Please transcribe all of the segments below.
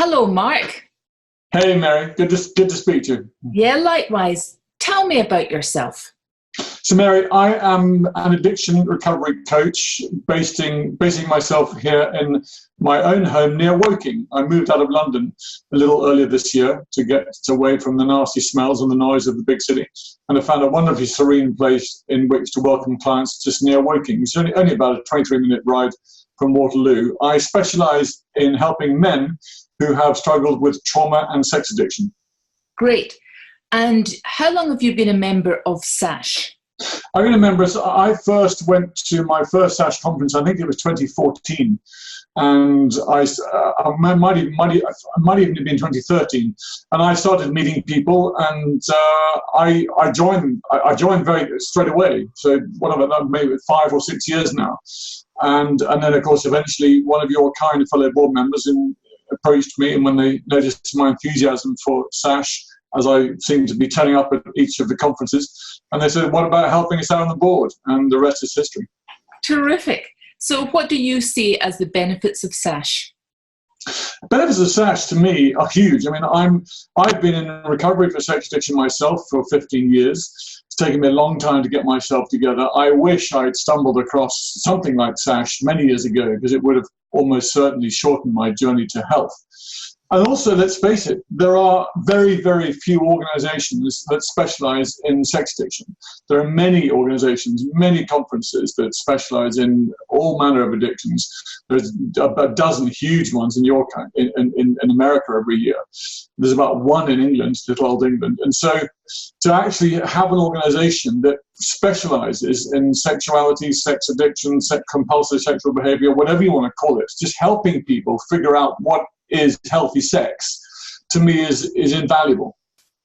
Hello, Mark. Hey, Mary. Good to speak to you. Yeah, likewise. Tell me about yourself. So, Mary, I am an addiction recovery coach, basing myself here in my own home near Woking. I moved out of London a little earlier this year to get away from the nasty smells and the noise of the big city, and I found a wonderfully serene place in which to welcome clients just near Woking. It's only about a 23-minute ride from Waterloo. I specialise in helping men who have struggled with trauma and sex addiction. Great. And how long have you been a member of SASH? I've been a member. So I first went to my first SASH conference, I think it was 2014, and I might even have been 2013. And I started meeting people, and I joined very straight away. So what have I done? Maybe 5 or 6 years now, and then of course eventually one of your kind fellow board members approached me, and when they noticed my enthusiasm for SASH, as I seem to be turning up at each of the conferences, and they said, what about helping us out on the board? And the rest is history. Terrific. So what do you see as the benefits of SASH? Benefits of SASH to me are huge. I mean, I've been in recovery for sex addiction myself for 15 years. It's taken me a long time to get myself together. I wish I'd stumbled across something like SASH many years ago, because it would have almost certainly shortened my journey to health. And also, let's face it, there are very, very few organizations that specialize in sex addiction. There are many organizations, many conferences that specialize in all manner of addictions. There's a dozen huge ones in America every year. There's about one in England, little old England. And so to actually have an organization that specializes in sexuality, sex addiction, compulsive sexual behavior, whatever you want to call it, just helping people figure out what is healthy sex, to me is invaluable.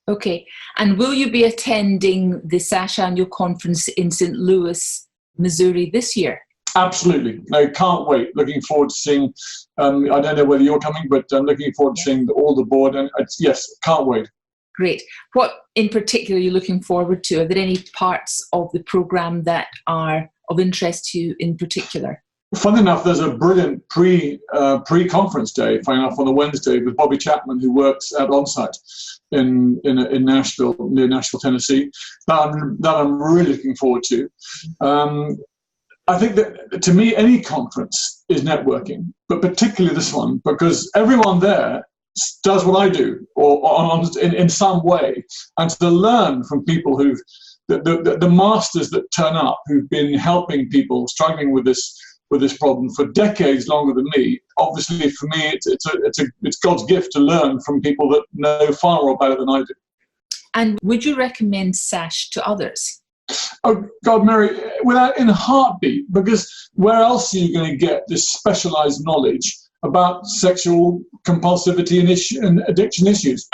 Okay. And will you be attending the SASH annual conference in St. Louis, Missouri this year? Absolutely. No, can't wait. Looking forward to seeing, I don't know whether you're coming, but I'm looking forward to seeing all the board. And yes, can't wait. Great. What in particular are you looking forward to? Are there any parts of the program that are of interest to you in particular? Funnily enough, there's a brilliant pre-conference day, funny enough, on a Wednesday with Bobby Chapman, who works at Onsite in Nashville, near Nashville, Tennessee, that I'm really looking forward to. I think that, to me, any conference is networking, but particularly this one, because everyone there does what I do, or in some way, and to learn from people who've, the masters that turn up, who've been helping people struggling with this problem for decades longer than me. Obviously, for me, it's God's gift to learn from people that know far more about it than I do. And would you recommend SASH to others? Oh, God, Mary, in a heartbeat, because where else are you going to get this specialized knowledge about sexual compulsivity and addiction issues?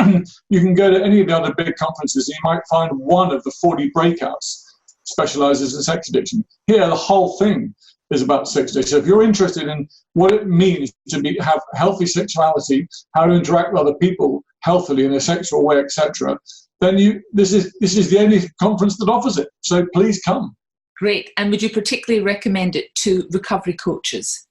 You can go to any of the other big conferences and you might find one of the 40 breakouts specializes in sex addiction. Here, the whole thing is about sex addiction. So if you're interested in what it means to have healthy sexuality, how to interact with other people healthily in a sexual way, etc., then this is the only conference that offers it. So please come. Great. And would you particularly recommend it to recovery coaches?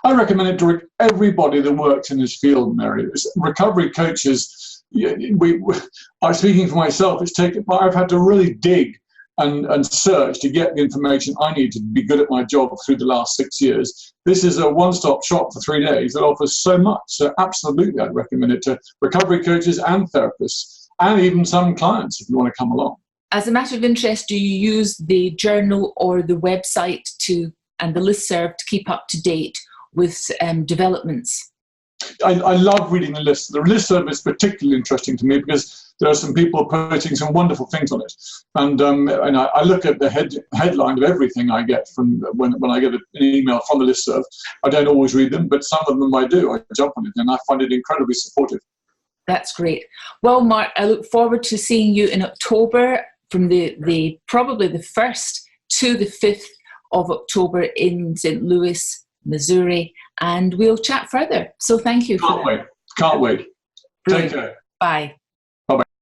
I recommend it to everybody that works in this field, Mary. Recovery coaches, I'm speaking for myself, I've had to really dig and search to get the information I need to be good at my job through the last 6 years. This is a one-stop shop for 3 days that offers so much. So absolutely, I'd recommend it to recovery coaches and therapists, and even some clients if you want to come along. As a matter of interest, do you use the journal or the website and the listserv to keep up to date with developments? I love reading the list. The listserv is particularly interesting to me because there are some people posting some wonderful things on it. And I look at the headline of everything I get from when I get an email from the listserv. I don't always read them, but some of them I do. I jump on it and I find it incredibly supportive. That's great. Well, Mark, I look forward to seeing you in October from probably the 1st to the 5th of October in St. Louis, Missouri, and we'll chat further. So thank you. Can't wait. Brilliant. Take care. Bye.